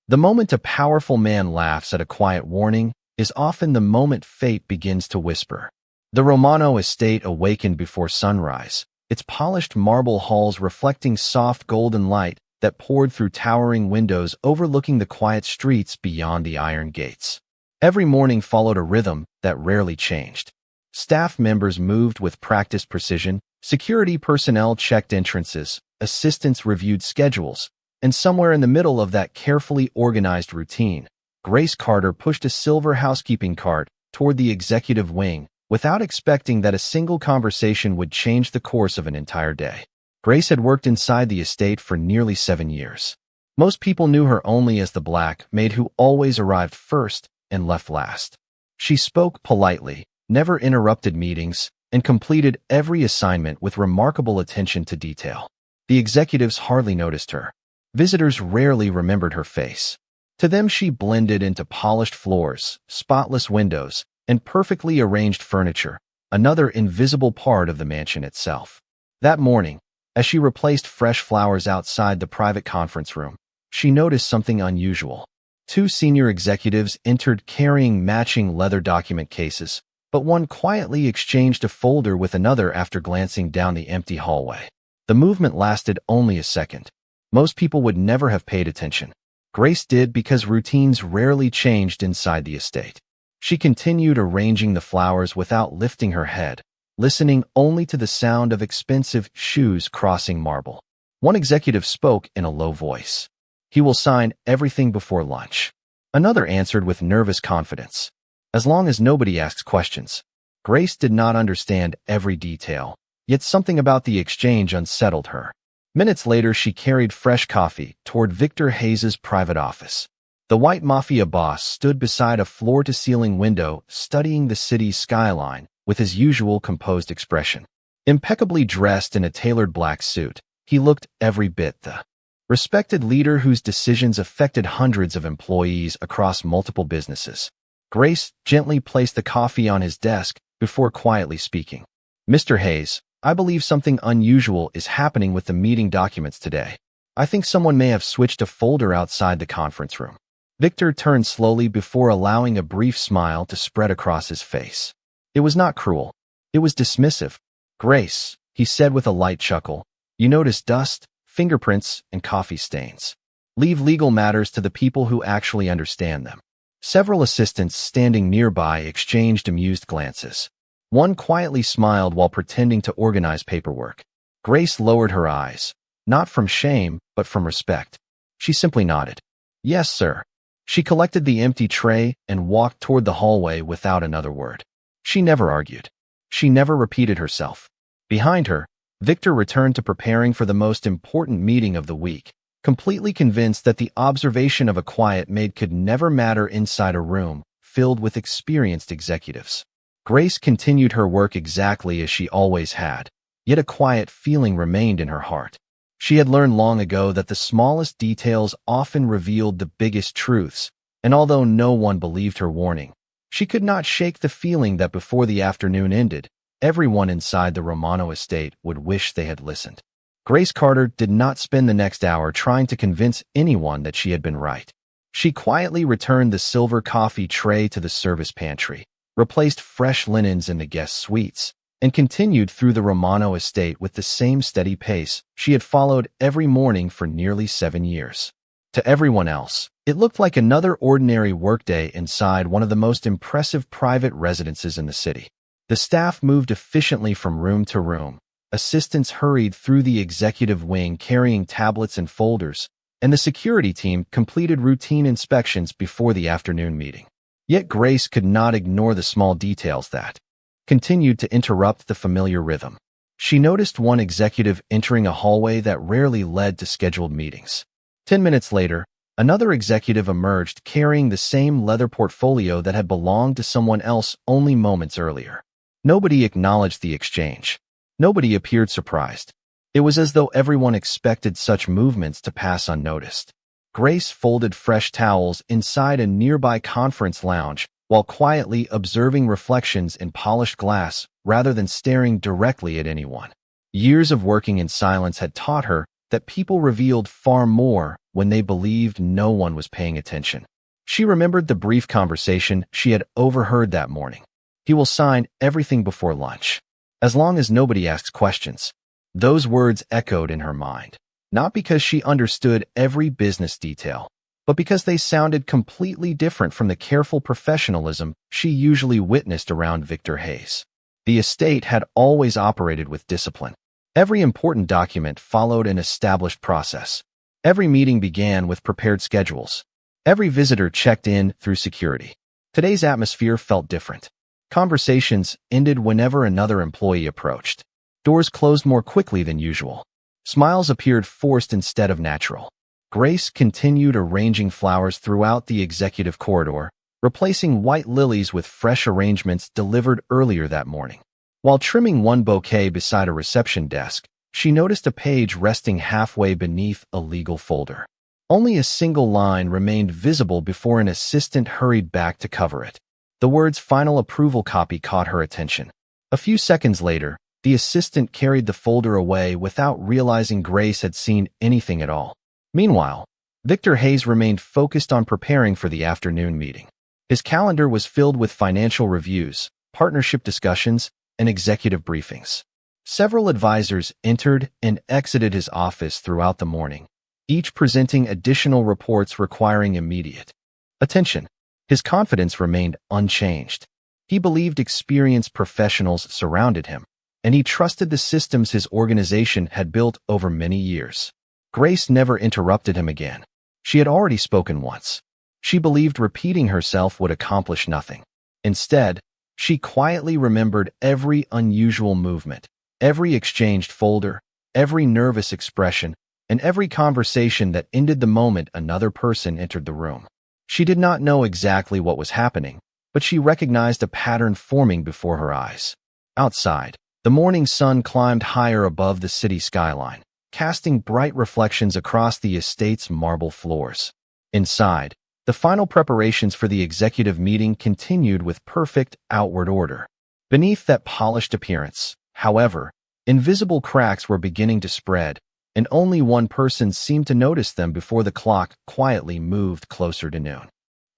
The moment a powerful man laughs at a quiet warning is often the moment fate begins to whisper. The Romano estate awakened before sunrise, its polished marble halls reflecting soft golden light that poured through towering windows overlooking the quiet streets beyond the iron gates. Every morning followed a rhythm that rarely changed. Staff members moved with practiced precision, security personnel checked entrances, assistants reviewed schedules, and somewhere in the middle of that carefully organized routine, Grace Carter pushed a silver housekeeping cart toward the executive wing without expecting that a single conversation would change the course of an entire day. Grace had worked inside the estate for nearly 7 years. Most people knew her only as the Black Maid who always arrived first and left last. She spoke politely, never interrupted meetings, and completed every assignment with remarkable attention to detail. The executives hardly noticed her. Visitors rarely remembered her face. To them, she blended into polished floors, spotless windows, and perfectly arranged furniture, another invisible part of the mansion itself. That morning, as she replaced fresh flowers outside the private conference room, she noticed something unusual. 2 senior executives entered carrying matching leather document cases, but one quietly exchanged a folder with another after glancing down the empty hallway. The movement lasted only a second. Most people would never have paid attention. Grace did because routines rarely changed inside the estate. She continued arranging the flowers without lifting her head, listening only to the sound of expensive shoes crossing marble. One executive spoke in a low voice. "He will sign everything before lunch." Another answered with nervous confidence. As long as nobody asks questions. Grace did not understand every detail, yet something about the exchange unsettled her. Minutes later, she carried fresh coffee toward Victor Hayes's private office. The white Mafia Boss stood beside a floor-to-ceiling window, studying the city's skyline with his usual composed expression. Impeccably dressed in a tailored black suit, he looked every bit the respected leader whose decisions affected hundreds of employees across multiple businesses. Grace gently placed the coffee on his desk before quietly speaking. "Mr. Hayes, I believe something unusual is happening with the meeting documents today. I think someone may have switched a folder outside the conference room." Victor turned slowly before allowing a brief smile to spread across his face. It was not cruel. It was dismissive. "Grace," he said with a light chuckle, "you notice dust, fingerprints, and coffee stains. Leave legal matters to the people who actually understand them." Several assistants standing nearby exchanged amused glances. One quietly smiled while pretending to organize paperwork. Grace lowered her eyes, not from shame, but from respect. She simply nodded. "Yes, sir." She collected the empty tray and walked toward the hallway without another word. She never argued. She never repeated herself. Behind her, Victor returned to preparing for the most important meeting of the week, completely convinced that the observation of a quiet maid could never matter inside a room filled with experienced executives. Grace continued her work exactly as she always had, yet a quiet feeling remained in her heart. She had learned long ago that the smallest details often revealed the biggest truths, and although no one believed her warning, she could not shake the feeling that before the afternoon ended, everyone inside the Romano estate would wish they had listened. Grace Carter did not spend the next hour trying to convince anyone that she had been right. She quietly returned the silver coffee tray to the service pantry, replaced fresh linens in the guest suites, and continued through the Romano estate with the same steady pace she had followed every morning for nearly 7 years. To everyone else, it looked like another ordinary workday inside one of the most impressive private residences in the city. The staff moved efficiently from room to room. Assistants hurried through the executive wing carrying tablets and folders, and the security team completed routine inspections before the afternoon meeting. Yet Grace could not ignore the small details that continued to interrupt the familiar rhythm. She noticed one executive entering a hallway that rarely led to scheduled meetings. 10 minutes later, another executive emerged carrying the same leather portfolio that had belonged to someone else only moments earlier. Nobody acknowledged the exchange. Nobody appeared surprised. It was as though everyone expected such movements to pass unnoticed. Grace folded fresh towels inside a nearby conference lounge while quietly observing reflections in polished glass rather than staring directly at anyone. Years of working in silence had taught her that people revealed far more when they believed no one was paying attention. She remembered the brief conversation she had overheard that morning. He will sign everything before lunch, as long as nobody asks questions. Those words echoed in her mind, not because she understood every business detail, but because they sounded completely different from the careful professionalism she usually witnessed around Victor Hayes. The estate had always operated with discipline. Every important document followed an established process. Every meeting began with prepared schedules. Every visitor checked in through security. Today's atmosphere felt different. Conversations ended whenever another employee approached. Doors closed more quickly than usual. Smiles appeared forced instead of natural. Grace continued arranging flowers throughout the executive corridor, replacing white lilies with fresh arrangements delivered earlier that morning. While trimming one bouquet beside a reception desk, she noticed a page resting halfway beneath a legal folder. Only a single line remained visible before an assistant hurried back to cover it. The words "final approval copy" caught her attention. A few seconds later, the assistant carried the folder away without realizing Grace had seen anything at all. Meanwhile, Victor Hayes remained focused on preparing for the afternoon meeting. His calendar was filled with financial reviews, partnership discussions, and executive briefings. Several advisors entered and exited his office throughout the morning, each presenting additional reports requiring immediate attention. His confidence remained unchanged. He believed experienced professionals surrounded him, and he trusted the systems his organization had built over many years. Grace never interrupted him again. She had already spoken once. She believed repeating herself would accomplish nothing. Instead, she quietly remembered every unusual movement, every exchanged folder, every nervous expression, and every conversation that ended the moment another person entered the room. She did not know exactly what was happening, but she recognized a pattern forming before her eyes. Outside, the morning sun climbed higher above the city skyline, casting bright reflections across the estate's marble floors. Inside, the final preparations for the executive meeting continued with perfect outward order. Beneath that polished appearance, however, invisible cracks were beginning to spread, and only one person seemed to notice them before the clock quietly moved closer to noon.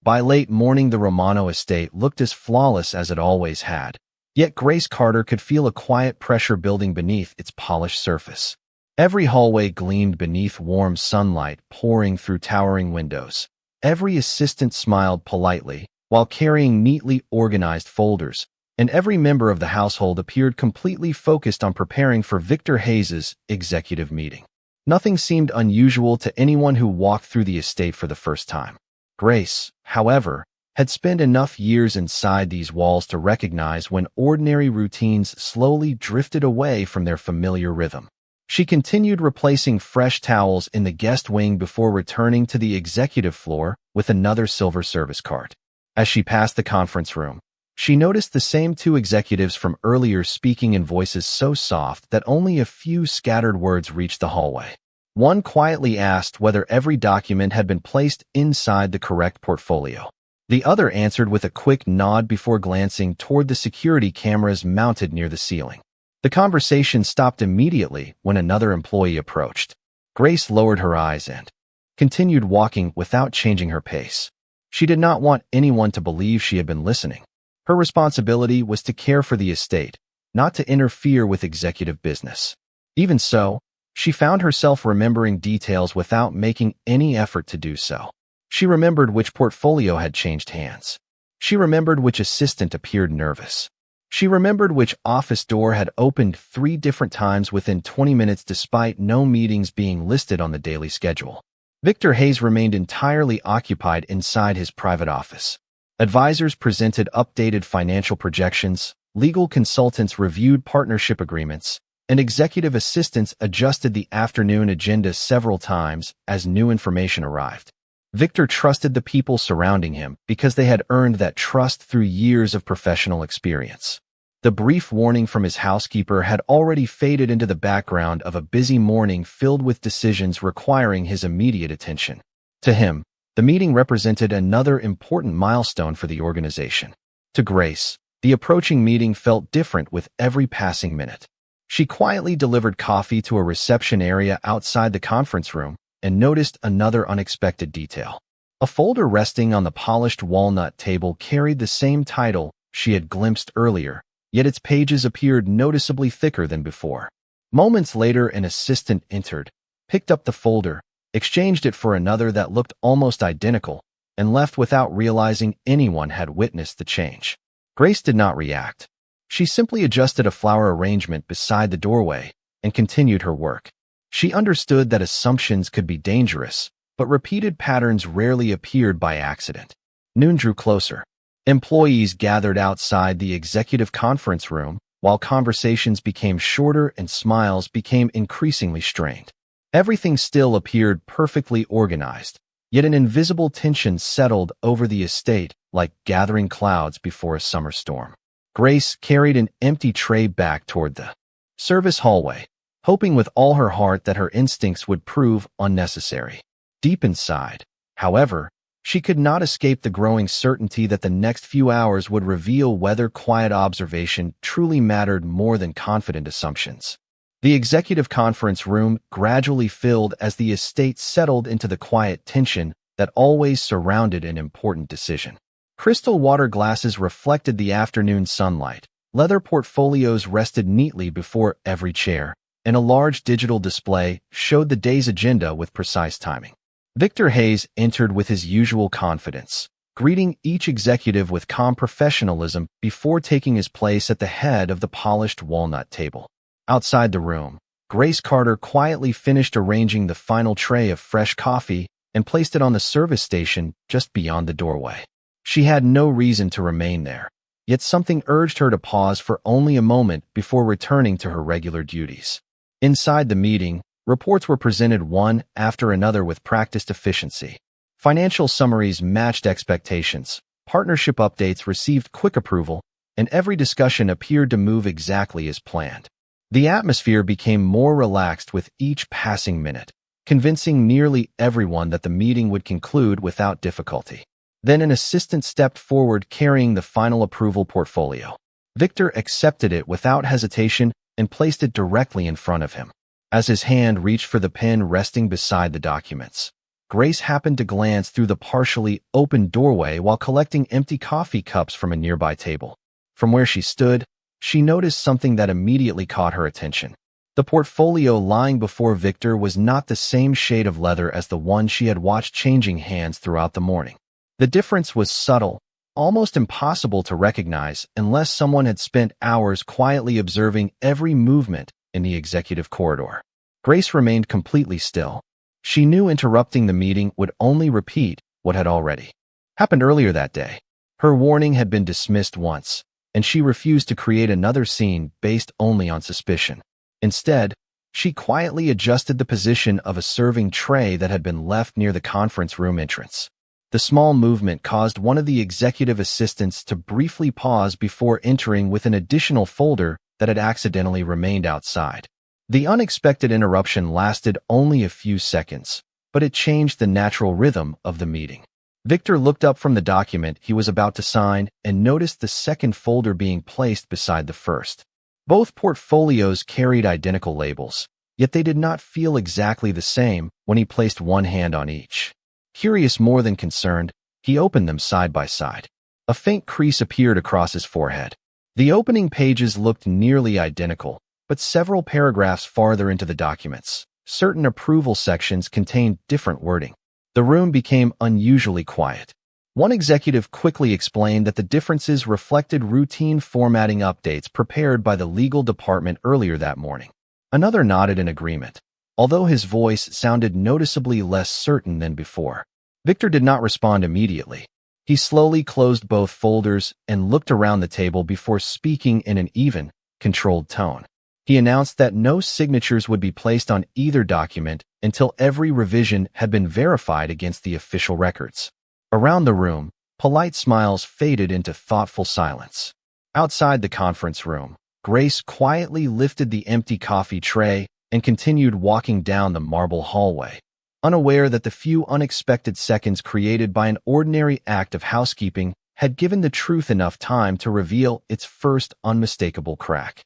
By late morning, the Romano estate looked as flawless as it always had, yet Grace Carter could feel a quiet pressure building beneath its polished surface. Every hallway gleamed beneath warm sunlight pouring through towering windows. Every assistant smiled politely while carrying neatly organized folders, and every member of the household appeared completely focused on preparing for Victor Hayes' executive meeting. Nothing seemed unusual to anyone who walked through the estate for the first time. Grace, however, had spent enough years inside these walls to recognize when ordinary routines slowly drifted away from their familiar rhythm. She continued replacing fresh towels in the guest wing before returning to the executive floor with another silver service cart. As she passed the conference room, she noticed the same two executives from earlier speaking in voices so soft that only a few scattered words reached the hallway. One quietly asked whether every document had been placed inside the correct portfolio. The other answered with a quick nod before glancing toward the security cameras mounted near the ceiling. The conversation stopped immediately when another employee approached. Grace lowered her eyes and continued walking without changing her pace. She did not want anyone to believe she had been listening. Her responsibility was to care for the estate, not to interfere with executive business. Even so, she found herself remembering details without making any effort to do so. She remembered which portfolio had changed hands. She remembered which assistant appeared nervous. She remembered which office door had opened 3 different times within 20 minutes despite no meetings being listed on the daily schedule. Victor Hayes remained entirely occupied inside his private office. Advisors presented updated financial projections, legal consultants reviewed partnership agreements, and executive assistants adjusted the afternoon agenda several times as new information arrived. Victor trusted the people surrounding him because they had earned that trust through years of professional experience. The brief warning from his housekeeper had already faded into the background of a busy morning filled with decisions requiring his immediate attention. To him, the meeting represented another important milestone for the organization. To Grace, the approaching meeting felt different with every passing minute. She quietly delivered coffee to a reception area outside the conference room and noticed another unexpected detail. A folder resting on the polished walnut table carried the same title she had glimpsed earlier, yet its pages appeared noticeably thicker than before. Moments later, an assistant entered, picked up the folder, exchanged it for another that looked almost identical, and left without realizing anyone had witnessed the change. Grace did not react. She simply adjusted a flower arrangement beside the doorway and continued her work. She understood that assumptions could be dangerous, but repeated patterns rarely appeared by accident. Noon drew closer. Employees gathered outside the executive conference room, while conversations became shorter and smiles became increasingly strained. Everything still appeared perfectly organized, yet an invisible tension settled over the estate like gathering clouds before a summer storm. Grace carried an empty tray back toward the service hallway, hoping with all her heart that her instincts would prove unnecessary. Deep inside, however, she could not escape the growing certainty that the next few hours would reveal whether quiet observation truly mattered more than confident assumptions. The executive conference room gradually filled as the estate settled into the quiet tension that always surrounded an important decision. Crystal water glasses reflected the afternoon sunlight, leather portfolios rested neatly before every chair, and a large digital display showed the day's agenda with precise timing. Victor Hayes entered with his usual confidence, greeting each executive with calm professionalism before taking his place at the head of the polished walnut table. Outside the room, Grace Carter quietly finished arranging the final tray of fresh coffee and placed it on the service station just beyond the doorway. She had no reason to remain there, yet something urged her to pause for only a moment before returning to her regular duties. Inside the meeting, reports were presented one after another with practiced efficiency. Financial summaries matched expectations, partnership updates received quick approval, and every discussion appeared to move exactly as planned. The atmosphere became more relaxed with each passing minute, convincing nearly everyone that the meeting would conclude without difficulty. Then an assistant stepped forward carrying the final approval portfolio. Victor accepted it without hesitation and placed it directly in front of him. As his hand reached for the pen resting beside the documents, Grace happened to glance through the partially open doorway while collecting empty coffee cups from a nearby table. From where she stood, she noticed something that immediately caught her attention. The portfolio lying before Victor was not the same shade of leather as the one she had watched changing hands throughout the morning. The difference was subtle, almost impossible to recognize unless someone had spent hours quietly observing every movement in the executive corridor. Grace remained completely still. She knew interrupting the meeting would only repeat what had already happened earlier that day. Her warning had been dismissed once, and she refused to create another scene based only on suspicion. Instead, she quietly adjusted the position of a serving tray that had been left near the conference room entrance. The small movement caused one of the executive assistants to briefly pause before entering with an additional folder that had accidentally remained outside. The unexpected interruption lasted only a few seconds, but it changed the natural rhythm of the meeting. Victor looked up from the document he was about to sign and noticed the second folder being placed beside the first. Both portfolios carried identical labels, yet they did not feel exactly the same when he placed one hand on each. Curious more than concerned, he opened them side by side. A faint crease appeared across his forehead. The opening pages looked nearly identical, but several paragraphs farther into the documents, certain approval sections contained different wording. The room became unusually quiet. One executive quickly explained that the differences reflected routine formatting updates prepared by the legal department earlier that morning. Another nodded in agreement, although his voice sounded noticeably less certain than before. Victor did not respond immediately. He slowly closed both folders and looked around the table before speaking in an even, controlled tone. He announced that no signatures would be placed on either document until every revision had been verified against the official records. Around the room, polite smiles faded into thoughtful silence. Outside the conference room, Grace quietly lifted the empty coffee tray and continued walking down the marble hallway, unaware that the few unexpected seconds created by an ordinary act of housekeeping had given the truth enough time to reveal its first unmistakable crack.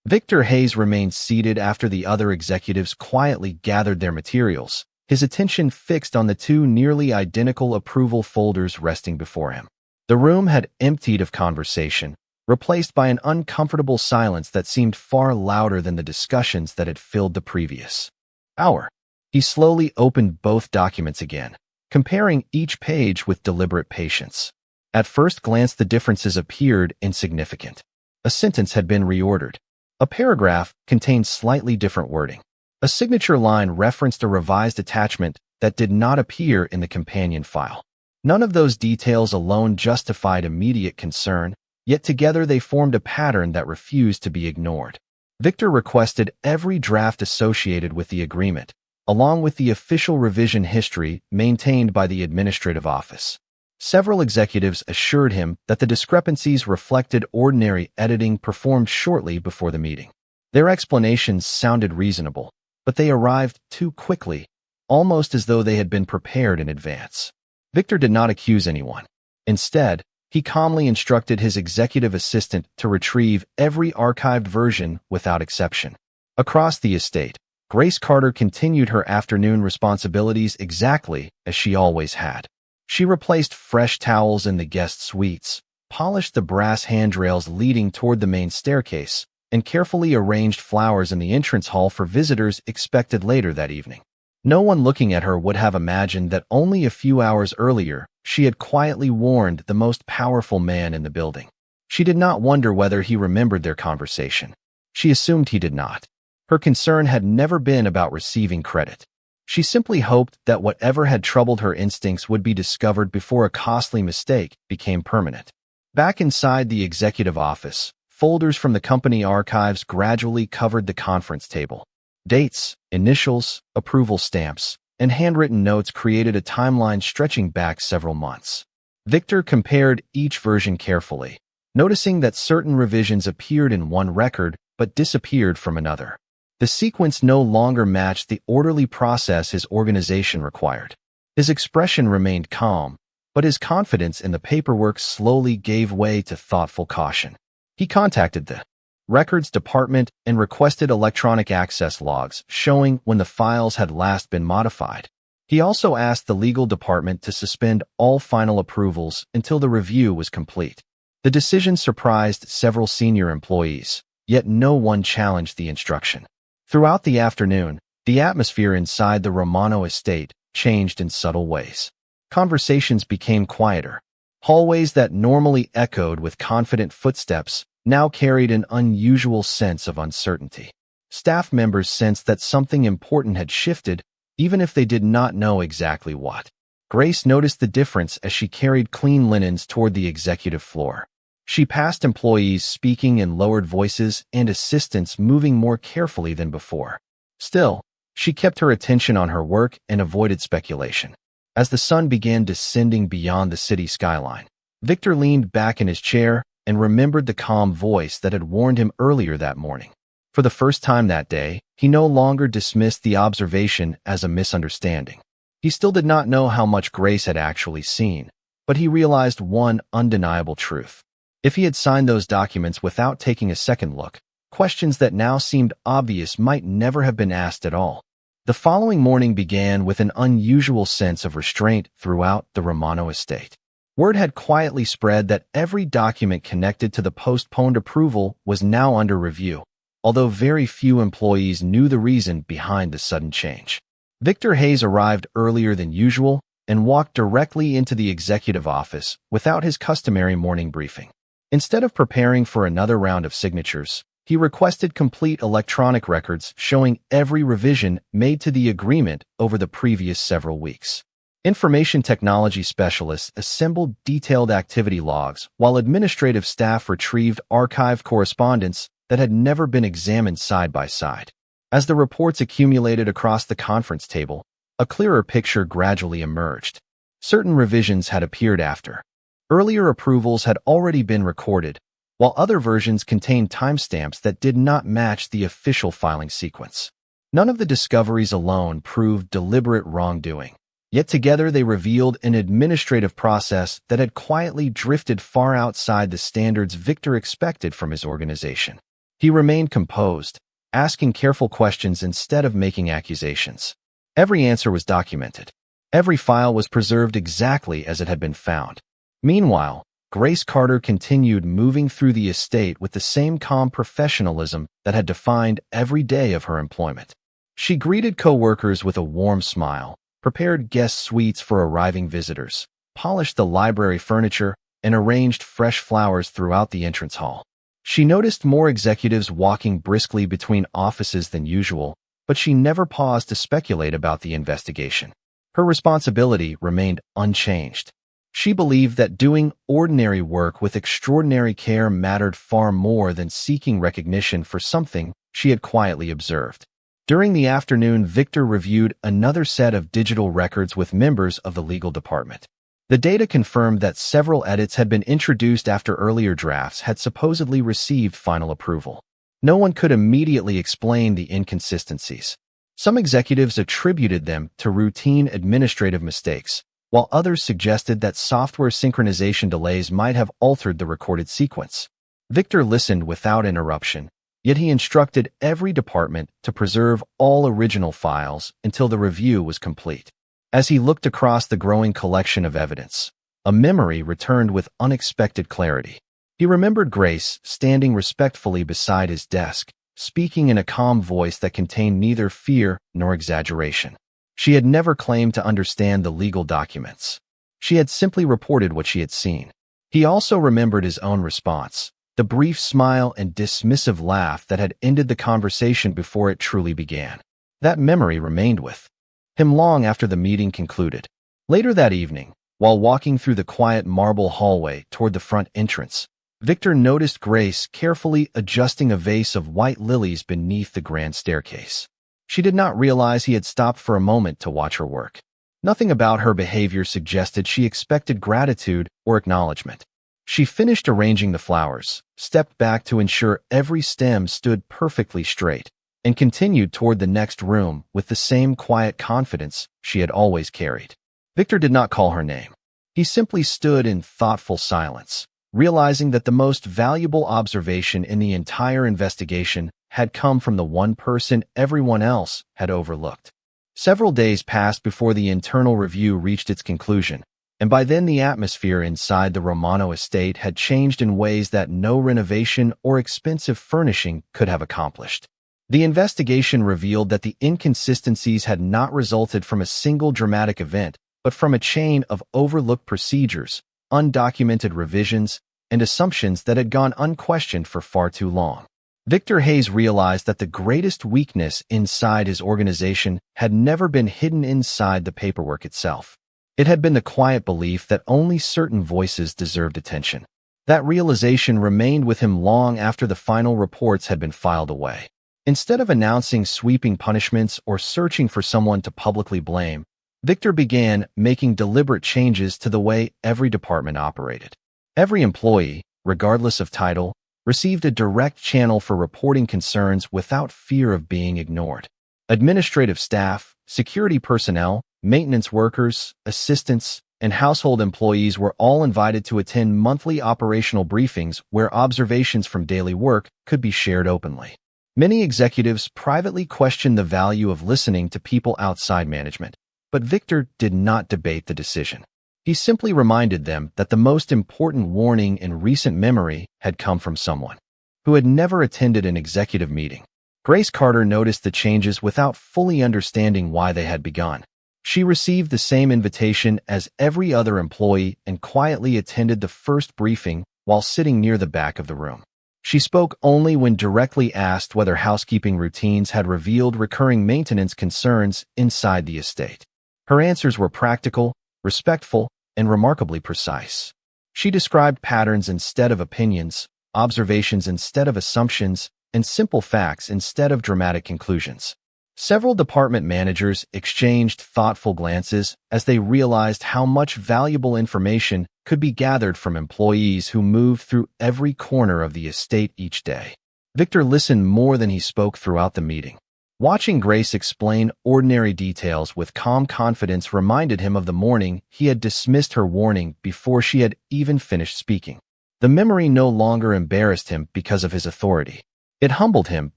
Victor Hayes remained seated after the other executives quietly gathered their materials, his attention fixed on the two nearly identical approval folders resting before him. The room had emptied of conversation, replaced by an uncomfortable silence that seemed far louder than the discussions that had filled the previous hour. He slowly opened both documents again, comparing each page with deliberate patience. At first glance, the differences appeared insignificant. A sentence had been reordered. A paragraph contained slightly different wording. A signature line referenced a revised attachment that did not appear in the companion file. None of those details alone justified immediate concern, yet together they formed a pattern that refused to be ignored. Victor requested every draft associated with the agreement, along with the official revision history maintained by the administrative office. Several executives assured him that the discrepancies reflected ordinary editing performed shortly before the meeting. Their explanations sounded reasonable, but they arrived too quickly, almost as though they had been prepared in advance. Victor did not accuse anyone. Instead, he calmly instructed his executive assistant to retrieve every archived version without exception. Across the estate, Grace Carter continued her afternoon responsibilities exactly as she always had. She replaced fresh towels in the guest suites, polished the brass handrails leading toward the main staircase, and carefully arranged flowers in the entrance hall for visitors expected later that evening. No one looking at her would have imagined that only a few hours earlier she had quietly warned the most powerful man in the building. She did not wonder whether he remembered their conversation. She assumed he did not. Her concern had never been about receiving credit. She simply hoped that whatever had troubled her instincts would be discovered before a costly mistake became permanent. Back inside the executive office, folders from the company archives gradually covered the conference table. Dates, initials, approval stamps, and handwritten notes created a timeline stretching back several months. Victor compared each version carefully, noticing that certain revisions appeared in one record but disappeared from another. The sequence no longer matched the orderly process his organization required. His expression remained calm, but his confidence in the paperwork slowly gave way to thoughtful caution. He contacted the records department and requested electronic access logs showing when the files had last been modified. He also asked the legal department to suspend all final approvals until the review was complete. The decision surprised several senior employees, yet no one challenged the instruction. Throughout the afternoon, the atmosphere inside the Romano estate changed in subtle ways. Conversations became quieter. Hallways that normally echoed with confident footsteps now carried an unusual sense of uncertainty. Staff members sensed that something important had shifted, even if they did not know exactly what. Grace noticed the difference as she carried clean linens toward the executive floor. She passed employees speaking in lowered voices and assistants moving more carefully than before. Still, she kept her attention on her work and avoided speculation. As the sun began descending beyond the city skyline, Victor leaned back in his chair and remembered the calm voice that had warned him earlier that morning. For the first time that day, he no longer dismissed the observation as a misunderstanding. He still did not know how much Grace had actually seen, but he realized one undeniable truth. If he had signed those documents without taking a second look, questions that now seemed obvious might never have been asked at all. The following morning began with an unusual sense of restraint throughout the Romano estate. Word had quietly spread that every document connected to the postponed approval was now under review, although very few employees knew the reason behind the sudden change. Victor Hayes arrived earlier than usual and walked directly into the executive office without his customary morning briefing. Instead of preparing for another round of signatures, he requested complete electronic records showing every revision made to the agreement over the previous several weeks. Information technology specialists assembled detailed activity logs, while administrative staff retrieved archived correspondence that had never been examined side by side. As the reports accumulated across the conference table, a clearer picture gradually emerged. Certain revisions had appeared after. Earlier approvals had already been recorded, while other versions contained timestamps that did not match the official filing sequence. None of the discoveries alone proved deliberate wrongdoing, yet together they revealed an administrative process that had quietly drifted far outside the standards Victor expected from his organization. He remained composed, asking careful questions instead of making accusations. Every answer was documented. Every file was preserved exactly as it had been found. Meanwhile, Grace Carter continued moving through the estate with the same calm professionalism that had defined every day of her employment. She greeted co-workers with a warm smile, prepared guest suites for arriving visitors, polished the library furniture, and arranged fresh flowers throughout the entrance hall. She noticed more executives walking briskly between offices than usual, but she never paused to speculate about the investigation. Her responsibility remained unchanged. She believed that doing ordinary work with extraordinary care mattered far more than seeking recognition for something she had quietly observed. During the afternoon, Victor reviewed another set of digital records with members of the legal department. The data confirmed that several edits had been introduced after earlier drafts had supposedly received final approval. No one could immediately explain the inconsistencies. Some executives attributed them to routine administrative mistakes, while others suggested that software synchronization delays might have altered the recorded sequence. Victor listened without interruption, yet he instructed every department to preserve all original files until the review was complete. As he looked across the growing collection of evidence, a memory returned with unexpected clarity. He remembered Grace standing respectfully beside his desk, speaking in a calm voice that contained neither fear nor exaggeration. She had never claimed to understand the legal documents. She had simply reported what she had seen. He also remembered his own response, the brief smile and dismissive laugh that had ended the conversation before it truly began. That memory remained with him long after the meeting concluded. Later that evening, while walking through the quiet marble hallway toward the front entrance, Victor noticed Grace carefully adjusting a vase of white lilies beneath the grand staircase. She did not realize he had stopped for a moment to watch her work. Nothing about her behavior suggested she expected gratitude or acknowledgement. She finished arranging the flowers, stepped back to ensure every stem stood perfectly straight, and continued toward the next room with the same quiet confidence she had always carried. Victor did not call her name. He simply stood in thoughtful silence, realizing that the most valuable observation in the entire investigation had come from the one person everyone else had overlooked. Several days passed before the internal review reached its conclusion, and by then the atmosphere inside the Romano estate had changed in ways that no renovation or expensive furnishing could have accomplished. The investigation revealed that the inconsistencies had not resulted from a single dramatic event, but from a chain of overlooked procedures, undocumented revisions, and assumptions that had gone unquestioned for far too long. Victor Hayes realized that the greatest weakness inside his organization had never been hidden inside the paperwork itself. It had been the quiet belief that only certain voices deserved attention. That realization remained with him long after the final reports had been filed away. Instead of announcing sweeping punishments or searching for someone to publicly blame, Victor began making deliberate changes to the way every department operated. Every employee, regardless of title, received a direct channel for reporting concerns without fear of being ignored. Administrative staff, security personnel, maintenance workers, assistants, and household employees were all invited to attend monthly operational briefings where observations from daily work could be shared openly. Many executives privately questioned the value of listening to people outside management, but Victor did not debate the decision. He simply reminded them that the most important warning in recent memory had come from someone who had never attended an executive meeting. Grace Carter noticed the changes without fully understanding why they had begun. She received the same invitation as every other employee and quietly attended the first briefing while sitting near the back of the room. She spoke only when directly asked whether housekeeping routines had revealed recurring maintenance concerns inside the estate. Her answers were practical, respectful, and remarkably precise. She described patterns instead of opinions, observations instead of assumptions, and simple facts instead of dramatic conclusions. Several department managers exchanged thoughtful glances as they realized how much valuable information could be gathered from employees who moved through every corner of the estate each day. Victor listened more than he spoke throughout the meeting. Watching Grace explain ordinary details with calm confidence reminded him of the morning he had dismissed her warning before she had even finished speaking. The memory no longer embarrassed him because of his authority. It humbled him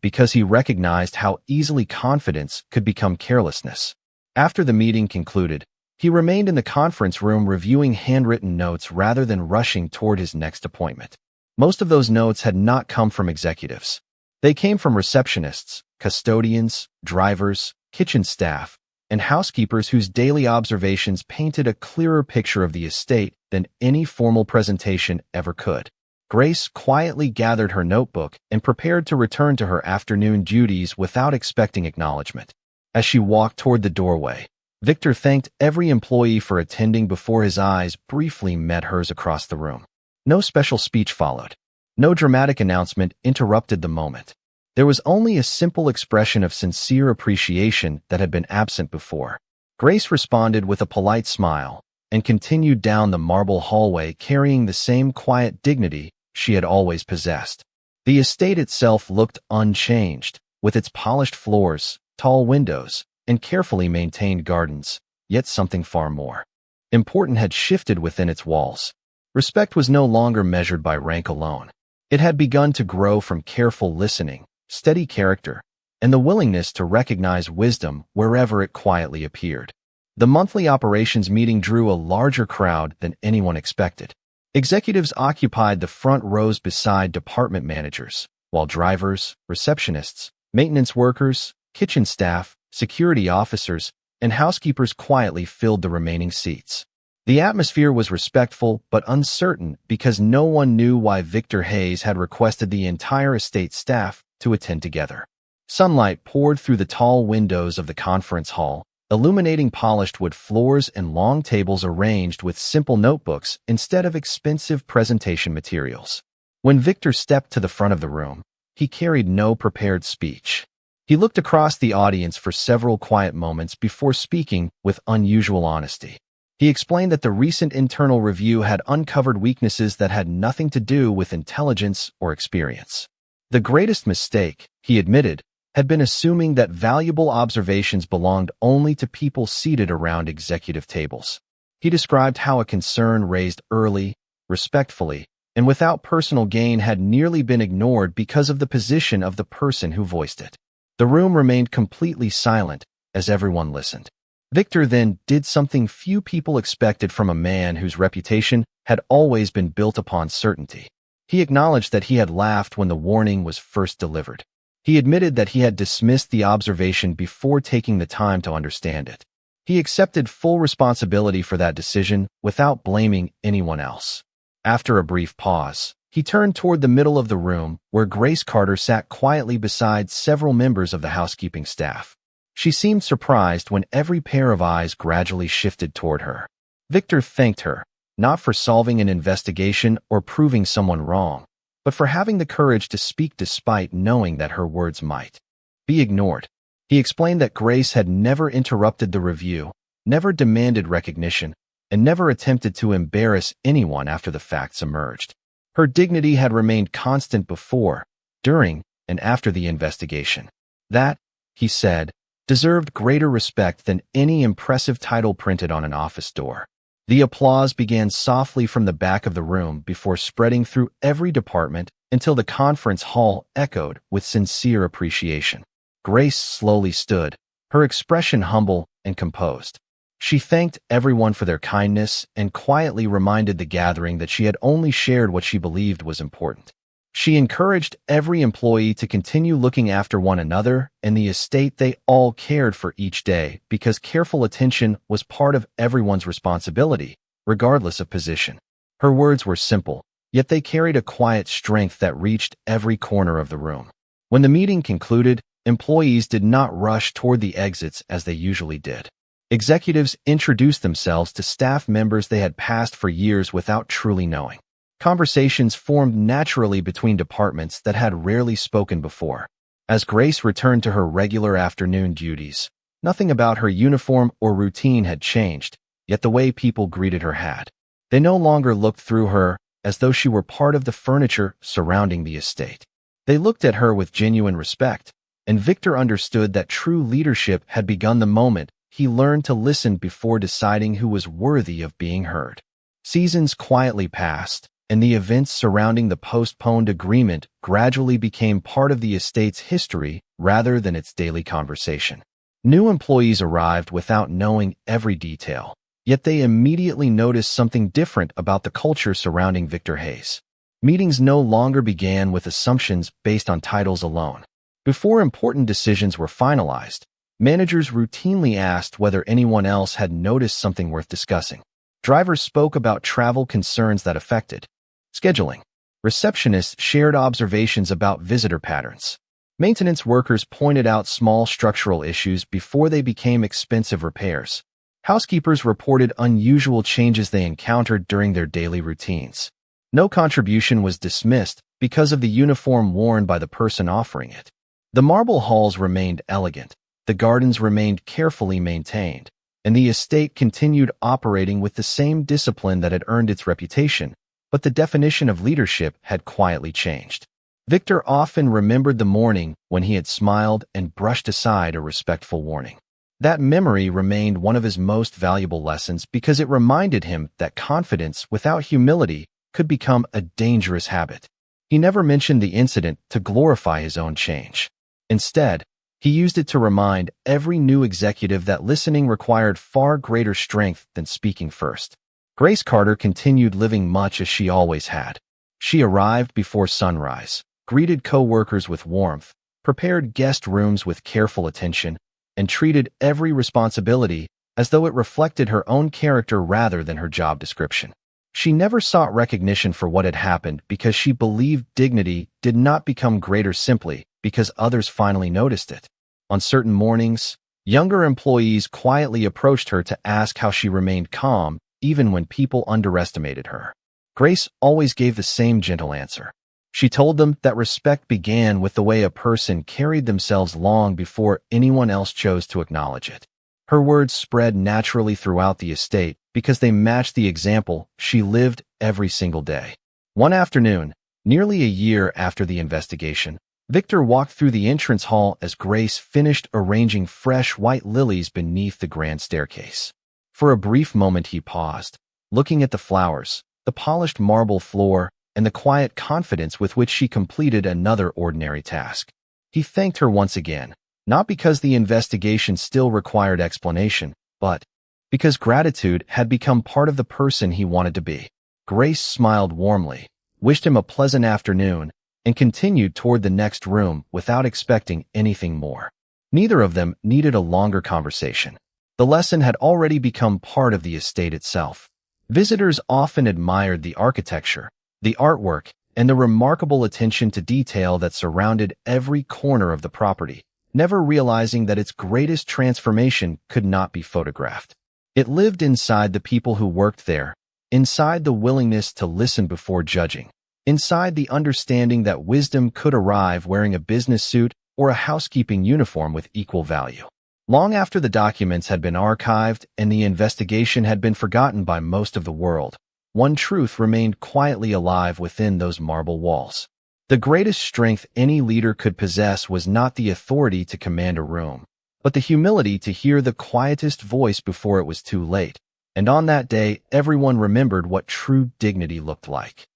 because he recognized how easily confidence could become carelessness. After the meeting concluded, he remained in the conference room reviewing handwritten notes rather than rushing toward his next appointment. Most of those notes had not come from executives. They came from receptionists, custodians, drivers, kitchen staff, and housekeepers whose daily observations painted a clearer picture of the estate than any formal presentation ever could. Grace quietly gathered her notebook and prepared to return to her afternoon duties without expecting acknowledgement. As she walked toward the doorway, Victor thanked every employee for attending before his eyes briefly met hers across the room. No special speech followed. No dramatic announcement interrupted the moment. There was only a simple expression of sincere appreciation that had been absent before. Grace responded with a polite smile and continued down the marble hallway carrying the same quiet dignity she had always possessed. The estate itself looked unchanged, with its polished floors, tall windows, and carefully maintained gardens, yet something far more important had shifted within its walls. Respect was no longer measured by rank alone. It had begun to grow from careful listening, steady character, and the willingness to recognize wisdom wherever it quietly appeared. The monthly operations meeting drew a larger crowd than anyone expected. Executives occupied the front rows beside department managers, while drivers, receptionists, maintenance workers, kitchen staff, security officers, and housekeepers quietly filled the remaining seats. The atmosphere was respectful but uncertain because no one knew why Victor Hayes had requested the entire estate staff to attend together. Sunlight poured through the tall windows of the conference hall, illuminating polished wood floors and long tables arranged with simple notebooks instead of expensive presentation materials. When Victor stepped to the front of the room, he carried no prepared speech. He looked across the audience for several quiet moments before speaking with unusual honesty. He explained that the recent internal review had uncovered weaknesses that had nothing to do with intelligence or experience. The greatest mistake, he admitted, had been assuming that valuable observations belonged only to people seated around executive tables. He described how a concern raised early, respectfully, and without personal gain had nearly been ignored because of the position of the person who voiced it. The room remained completely silent as everyone listened. Victor then did something few people expected from a man whose reputation had always been built upon certainty. He acknowledged that he had laughed when the warning was first delivered. He admitted that he had dismissed the observation before taking the time to understand it. He accepted full responsibility for that decision without blaming anyone else. After a brief pause, he turned toward the middle of the room where Grace Carter sat quietly beside several members of the housekeeping staff. She seemed surprised when every pair of eyes gradually shifted toward her. Victor thanked her, not for solving an investigation or proving someone wrong, but for having the courage to speak despite knowing that her words might be ignored. He explained that Grace had never interrupted the review, never demanded recognition, and never attempted to embarrass anyone after the facts emerged. Her dignity had remained constant before, during, and after the investigation. That, he said, deserved greater respect than any impressive title printed on an office door. The applause began softly from the back of the room before spreading through every department until the conference hall echoed with sincere appreciation. Grace slowly stood, her expression humble and composed. She thanked everyone for their kindness and quietly reminded the gathering that she had only shared what she believed was important. She encouraged every employee to continue looking after one another and the estate they all cared for each day because careful attention was part of everyone's responsibility, regardless of position. Her words were simple, yet they carried a quiet strength that reached every corner of the room. When the meeting concluded, employees did not rush toward the exits as they usually did. Executives introduced themselves to staff members they had passed for years without truly knowing. Conversations formed naturally between departments that had rarely spoken before. As Grace returned to her regular afternoon duties, nothing about her uniform or routine had changed, yet the way people greeted her had. They no longer looked through her as though she were part of the furniture surrounding the estate. They looked at her with genuine respect, and Victor understood that true leadership had begun the moment he learned to listen before deciding who was worthy of being heard. Seasons quietly passed, and the events surrounding the postponed agreement gradually became part of the estate's history rather than its daily conversation. New employees arrived without knowing every detail, yet they immediately noticed something different about the culture surrounding Victor Hayes. Meetings no longer began with assumptions based on titles alone. Before important decisions were finalized, managers routinely asked whether anyone else had noticed something worth discussing. Drivers spoke about travel concerns that affected scheduling. Receptionists shared observations about visitor patterns. Maintenance workers pointed out small structural issues before they became expensive repairs. Housekeepers reported unusual changes they encountered during their daily routines. No contribution was dismissed because of the uniform worn by the person offering it. The marble halls remained elegant, the gardens remained carefully maintained, and the estate continued operating with the same discipline that had earned its reputation, but the definition of leadership had quietly changed. Victor often remembered the morning when he had smiled and brushed aside a respectful warning. That memory remained one of his most valuable lessons because it reminded him that confidence without humility could become a dangerous habit. He never mentioned the incident to glorify his own change. Instead, he used it to remind every new executive that listening required far greater strength than speaking first. Grace Carter continued living much as she always had. She arrived before sunrise, greeted co-workers with warmth, prepared guest rooms with careful attention, and treated every responsibility as though it reflected her own character rather than her job description. She never sought recognition for what had happened because she believed dignity did not become greater simply because others finally noticed it. On certain mornings, younger employees quietly approached her to ask how she remained calm even when people underestimated her. Grace always gave the same gentle answer. She told them that respect began with the way a person carried themselves long before anyone else chose to acknowledge it. Her words spread naturally throughout the estate because they matched the example she lived every single day. One afternoon, nearly a year after the investigation, Victor walked through the entrance hall as Grace finished arranging fresh white lilies beneath the grand staircase. For a brief moment he paused, looking at the flowers, the polished marble floor, and the quiet confidence with which she completed another ordinary task. He thanked her once again, not because the investigation still required explanation, but because gratitude had become part of the person he wanted to be. Grace smiled warmly, wished him a pleasant afternoon, and continued toward the next room without expecting anything more. Neither of them needed a longer conversation. The lesson had already become part of the estate itself. Visitors often admired the architecture, the artwork, and the remarkable attention to detail that surrounded every corner of the property, never realizing that its greatest transformation could not be photographed. It lived inside the people who worked there, inside the willingness to listen before judging, inside the understanding that wisdom could arrive wearing a business suit or a housekeeping uniform with equal value. Long after the documents had been archived and the investigation had been forgotten by most of the world, one truth remained quietly alive within those marble walls. The greatest strength any leader could possess was not the authority to command a room, but the humility to hear the quietest voice before it was too late. And on that day, everyone remembered what true dignity looked like.